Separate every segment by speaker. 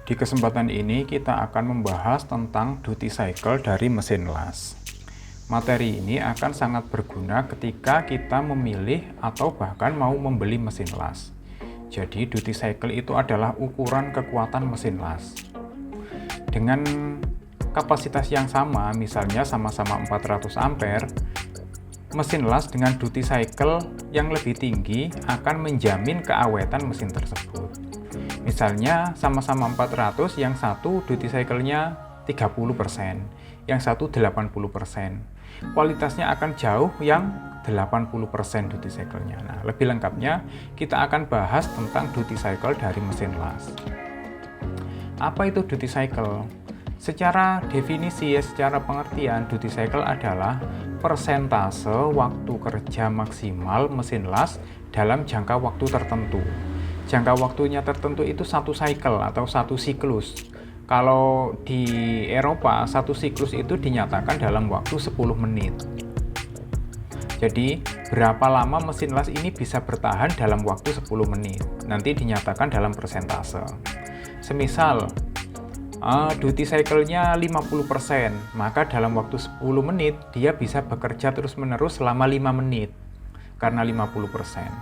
Speaker 1: Di kesempatan ini kita akan membahas tentang duty cycle dari mesin las. Materi ini akan sangat berguna ketika kita memilih atau bahkan mau membeli mesin las. Jadi duty cycle itu adalah ukuran kekuatan mesin las. Dengan kapasitas yang sama, misalnya sama-sama 400 ampere, mesin las dengan duty cycle yang lebih tinggi akan menjamin keawetan mesin tersebut. Misalnya sama-sama 400, yang satu duty cycle-nya 30%, yang satu 80%. Kualitasnya akan jauh yang 80% duty cycle-nya. Nah, lebih lengkapnya kita akan bahas tentang duty cycle dari mesin las. Apa itu duty cycle? Secara definisi, secara pengertian, duty cycle adalah persentase waktu kerja maksimal mesin las dalam jangka waktu tertentu. Jangka waktunya tertentu itu satu cycle atau satu siklus. Kalau di Eropa, satu siklus itu dinyatakan dalam waktu 10 menit. Jadi, berapa lama mesin las ini bisa bertahan dalam waktu 10 menit? Nanti dinyatakan dalam persentase. Semisal, duty cycle-nya 50%, maka dalam waktu 10 menit, dia bisa bekerja terus-menerus selama 5 menit, karena 50%.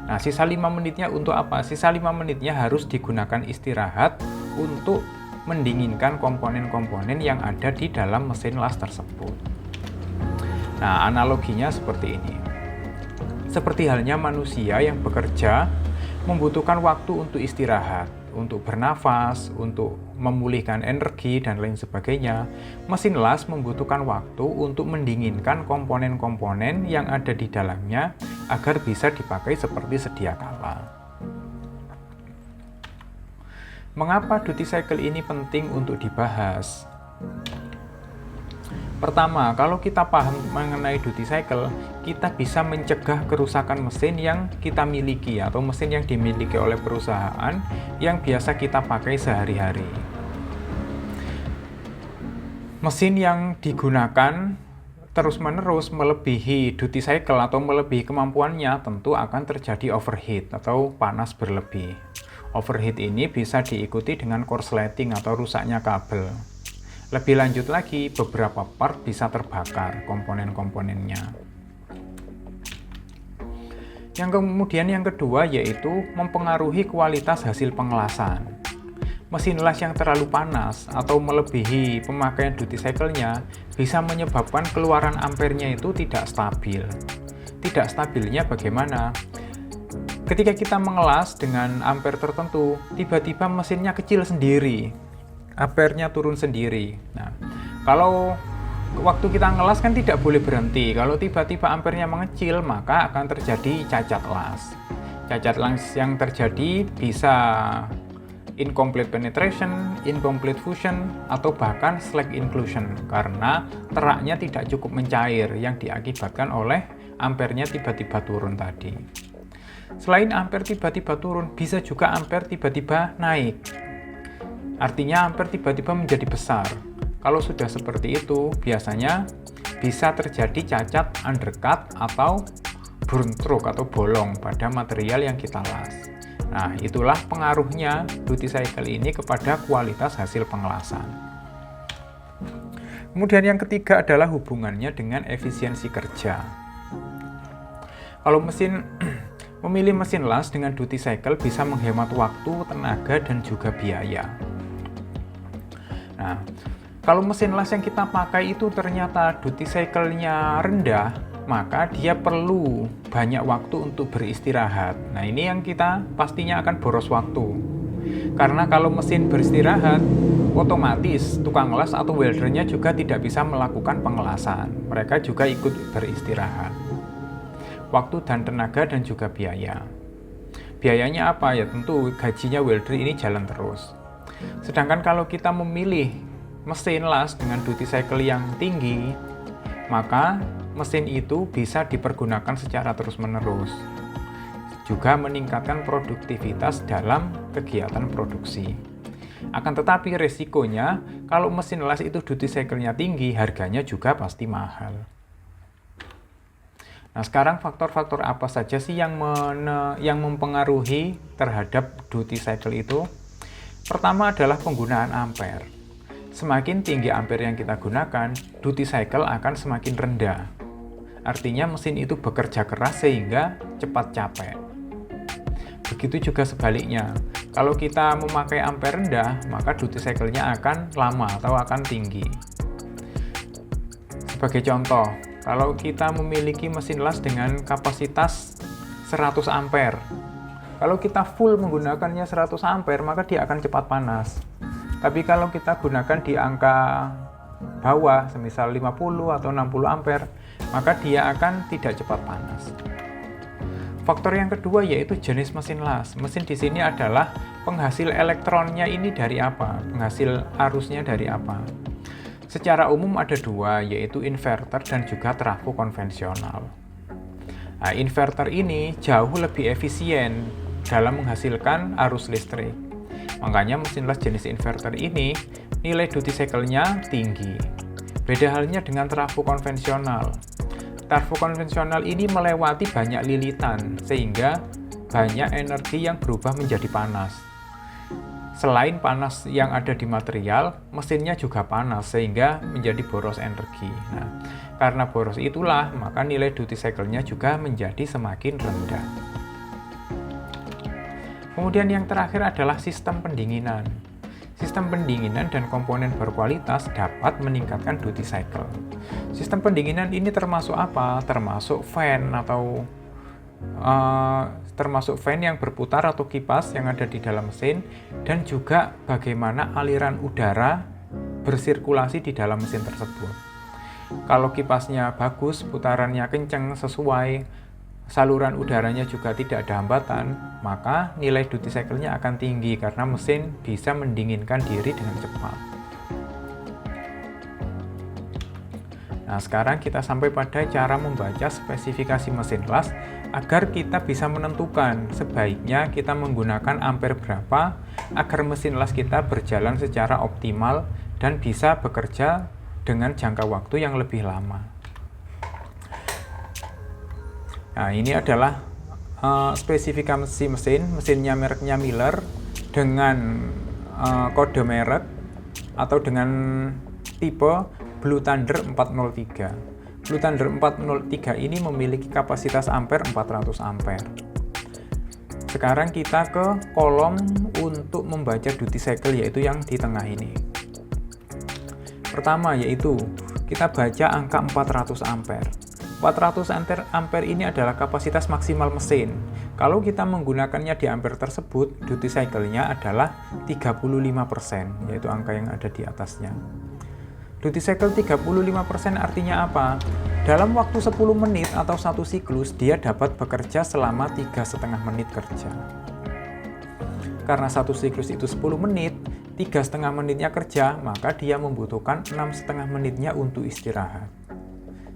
Speaker 1: Nah, sisa 5 menitnya untuk apa? Sisa 5 menitnya harus digunakan istirahat untuk mendinginkan komponen-komponen yang ada di dalam mesin las tersebut. Nah, analoginya seperti ini. Seperti halnya manusia yang bekerja membutuhkan waktu untuk istirahat, untuk bernafas, untuk memulihkan energi, dan lain sebagainya. Mesin las membutuhkan waktu untuk mendinginkan komponen-komponen yang ada di dalamnya agar bisa dipakai seperti sedia kala. Mengapa duty cycle ini penting untuk dibahas? Pertama, kalau kita paham mengenai duty cycle, kita bisa mencegah kerusakan mesin yang kita miliki atau mesin yang dimiliki oleh perusahaan yang biasa kita pakai sehari-hari. Mesin yang digunakan terus-menerus melebihi duty cycle atau melebihi kemampuannya tentu akan terjadi overheat atau panas berlebih. Overheat ini bisa diikuti dengan korsleting atau rusaknya kabel. Lebih lanjut lagi, beberapa part bisa terbakar komponen-komponennya. Yang kedua yaitu mempengaruhi kualitas hasil pengelasan. Mesin las yang terlalu panas atau melebihi pemakaian duty cycle-nya bisa menyebabkan keluaran ampernya itu tidak stabil. Tidak stabilnya bagaimana? Ketika kita mengelas dengan ampere tertentu, tiba-tiba mesinnya kecil sendiri. Ampernya turun sendiri. Nah, kalau waktu kita ngelas kan tidak boleh berhenti. Kalau tiba-tiba ampernya mengecil, maka akan terjadi cacat las. Cacat las yang terjadi bisa incomplete penetration, incomplete fusion, atau bahkan slack inclusion karena teraknya tidak cukup mencair yang diakibatkan oleh ampernya tiba-tiba turun tadi. Selain ampere tiba-tiba turun, bisa juga ampere tiba-tiba naik. Artinya ampere tiba-tiba menjadi besar. Kalau sudah seperti itu, biasanya bisa terjadi cacat undercut atau burn stroke atau bolong pada material yang kita las. Nah, itulah pengaruhnya duty cycle ini kepada kualitas hasil pengelasan. Kemudian yang ketiga adalah hubungannya dengan efisiensi kerja. Kalau memilih mesin las dengan duty cycle bisa menghemat waktu, tenaga, dan juga biaya. Nah, kalau mesin las yang kita pakai itu ternyata duty cycle-nya rendah, maka dia perlu banyak waktu untuk beristirahat. Nah, ini yang kita pastinya akan boros waktu. Karena kalau mesin beristirahat, otomatis tukang las atau weldernya juga tidak bisa melakukan pengelasan. Mereka juga ikut beristirahat. Waktu dan tenaga dan juga biaya. Biayanya apa? Ya tentu gajinya welder ini jalan terus. Sedangkan kalau kita memilih mesin las dengan duty cycle yang tinggi, maka mesin itu bisa dipergunakan secara terus-menerus. Juga meningkatkan produktivitas dalam kegiatan produksi. Akan tetapi resikonya, kalau mesin las itu duty cycle-nya tinggi, harganya juga pasti mahal. Nah, sekarang faktor-faktor apa saja sih yang mempengaruhi terhadap duty cycle itu? Pertama adalah penggunaan ampere. Semakin tinggi ampere yang kita gunakan, duty cycle akan semakin rendah. Artinya mesin itu bekerja keras sehingga cepat capek. Begitu juga sebaliknya, kalau kita memakai ampere rendah, maka duty cycle-nya akan lama atau akan tinggi. Sebagai contoh, kalau kita memiliki mesin las dengan kapasitas 100 ampere, kalau kita full menggunakannya 100 ampere, maka dia akan cepat panas. Tapi kalau kita gunakan di angka bawah, semisal 50 atau 60 ampere, maka dia akan tidak cepat panas. Faktor yang kedua yaitu jenis mesin las. Mesin di sini adalah penghasil elektronnya ini dari apa? Penghasil arusnya dari apa? Secara umum ada dua, yaitu inverter dan juga trafo konvensional. Nah, inverter ini jauh lebih efisien dalam menghasilkan arus listrik. Makanya mesin las jenis inverter ini nilai duty cycle-nya tinggi. Beda halnya dengan trafo konvensional. Trafo konvensional ini melewati banyak lilitan, sehingga banyak energi yang berubah menjadi panas. Selain panas yang ada di material, mesinnya juga panas, sehingga menjadi boros energi. Nah, karena boros itulah, maka nilai duty cycle-nya juga menjadi semakin rendah. Kemudian yang terakhir adalah sistem pendinginan. Sistem pendinginan dan komponen berkualitas dapat meningkatkan duty cycle. Sistem pendinginan ini termasuk apa? Termasuk fan atau termasuk fan yang berputar atau kipas yang ada di dalam mesin, dan juga bagaimana aliran udara bersirkulasi di dalam mesin tersebut. Kalau kipasnya bagus, putarannya kencang, sesuai, saluran udaranya juga tidak ada hambatan, maka nilai duty cycle-nya akan tinggi karena mesin bisa mendinginkan diri dengan cepat. Nah, sekarang kita sampai pada cara membaca spesifikasi mesin las agar kita bisa menentukan sebaiknya kita menggunakan ampere berapa agar mesin las kita berjalan secara optimal dan bisa bekerja dengan jangka waktu yang lebih lama. Nah, ini adalah spesifikasi mesinnya mereknya Miller dengan kode merek atau dengan tipe Blue Thunder 403. Blue Thunder 403 ini memiliki kapasitas ampere 400 ampere. Sekarang kita ke kolom untuk membaca duty cycle, yaitu yang di tengah ini. Pertama yaitu kita baca angka 400 ampere. 400 ampere ini adalah kapasitas maksimal mesin. Kalau kita menggunakannya di ampere tersebut, duty cycle-nya adalah 35%, yaitu angka yang ada di atasnya. Duty cycle 35% artinya apa? Dalam waktu 10 menit atau satu siklus, dia dapat bekerja selama 3,5 menit kerja. Karena satu siklus itu 10 menit, 3,5 menitnya kerja, maka dia membutuhkan 6,5 menitnya untuk istirahat.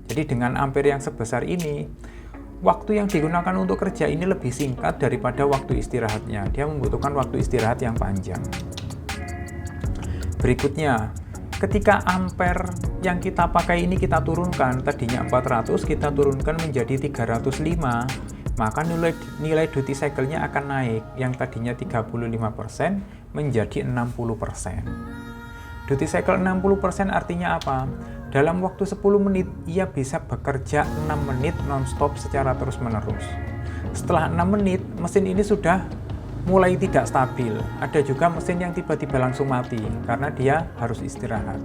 Speaker 1: Jadi dengan ampere yang sebesar ini, waktu yang digunakan untuk kerja ini lebih singkat daripada waktu istirahatnya. Dia membutuhkan waktu istirahat yang panjang. Berikutnya, ketika ampere yang kita pakai ini kita turunkan, tadinya 400 kita turunkan menjadi 305, maka nilai duty cycle-nya akan naik, yang tadinya 35% menjadi 60%. Duty cycle 60% artinya apa? Dalam waktu 10 menit, ia bisa bekerja 6 menit non-stop secara terus-menerus. Setelah 6 menit, mesin ini sudah mulai tidak stabil. Ada juga mesin yang tiba-tiba langsung mati, karena dia harus istirahat.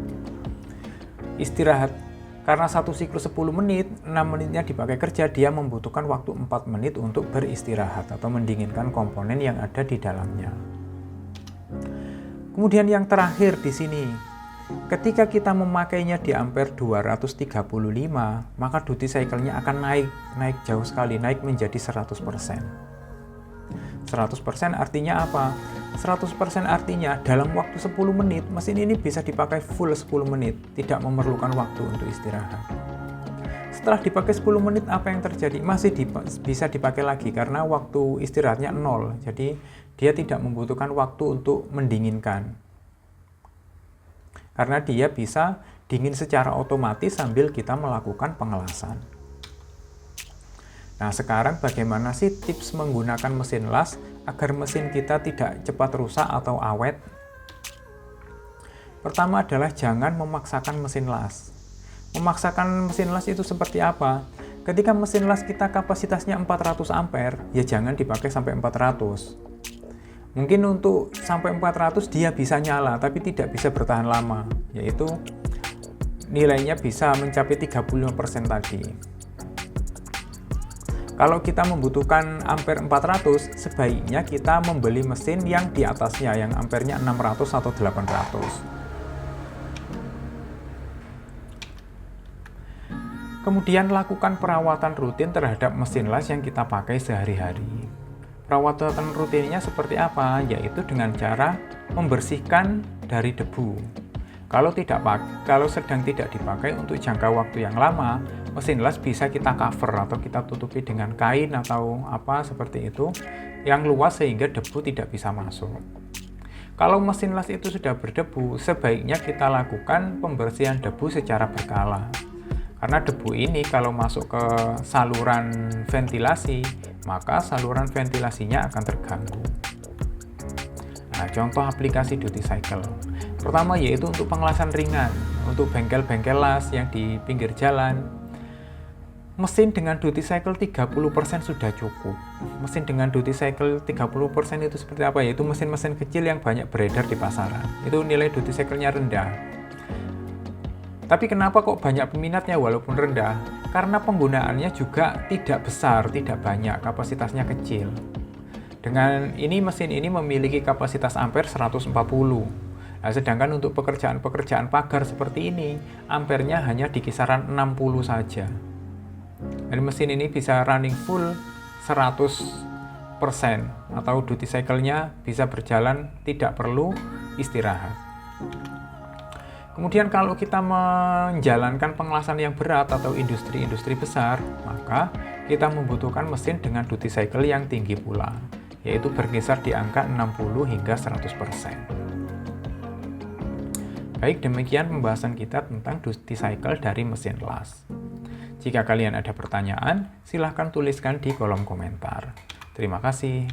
Speaker 1: Karena satu siklus 10 menit, 6 menitnya dipakai kerja, dia membutuhkan waktu 4 menit untuk beristirahat atau mendinginkan komponen yang ada di dalamnya. Kemudian yang terakhir di sini, ketika kita memakainya di ampere 235, maka duty cycle-nya akan naik jauh sekali, naik menjadi 100%. 100% artinya apa? 100% artinya dalam waktu 10 menit, mesin ini bisa dipakai full 10 menit, tidak memerlukan waktu untuk istirahat. Setelah dipakai 10 menit, apa yang terjadi? Masih bisa dipakai lagi karena waktu istirahatnya 0, jadi dia tidak membutuhkan waktu untuk mendinginkan. Karena dia bisa dingin secara otomatis sambil kita melakukan pengelasan. Nah, sekarang bagaimana sih tips menggunakan mesin las agar mesin kita tidak cepat rusak atau awet? Pertama adalah jangan memaksakan mesin las. Memaksakan mesin las itu seperti apa? Ketika mesin las kita kapasitasnya 400 ampere, ya jangan dipakai sampai 400. Mungkin untuk sampai 400 dia bisa nyala, tapi tidak bisa bertahan lama, yaitu nilainya bisa mencapai 35% tadi. Kalau kita membutuhkan ampere 400, sebaiknya kita membeli mesin yang di atasnya, yang ampernya 600 atau 800. Kemudian lakukan perawatan rutin terhadap mesin las yang kita pakai sehari-hari. Perawatan rutinnya seperti apa? Yaitu dengan cara membersihkan dari debu. Kalau sedang tidak dipakai untuk jangka waktu yang lama, mesin las bisa kita cover atau kita tutupi dengan kain atau apa seperti itu yang luas sehingga debu tidak bisa masuk. Kalau mesin las itu sudah berdebu, sebaiknya kita lakukan pembersihan debu secara berkala. Karena debu ini kalau masuk ke saluran ventilasi, maka saluran ventilasinya akan terganggu. Nah, contoh aplikasi duty cycle. Pertama yaitu untuk pengelasan ringan, untuk bengkel-bengkel las yang di pinggir jalan. Mesin dengan duty cycle 30% sudah cukup. Mesin dengan duty cycle 30% itu seperti apa? Yaitu mesin-mesin kecil yang banyak beredar di pasaran. Itu nilai duty cycle-nya rendah. Tapi kenapa kok banyak peminatnya walaupun rendah? Karena penggunaannya juga tidak besar, tidak banyak, kapasitasnya kecil. Dengan ini mesin ini memiliki kapasitas ampere 140. Nah, sedangkan untuk pekerjaan-pekerjaan pagar seperti ini, ampernya hanya di kisaran 60 saja. Dan mesin ini bisa running full 100% atau duty cycle-nya bisa berjalan tidak perlu istirahat. Kemudian kalau kita menjalankan pengelasan yang berat atau industri-industri besar, maka kita membutuhkan mesin dengan duty cycle yang tinggi pula, yaitu berkisar di angka 60 hingga 100%. Baik, demikian pembahasan kita tentang duty cycle dari mesin las. Jika kalian ada pertanyaan, silahkan tuliskan di kolom komentar. Terima kasih.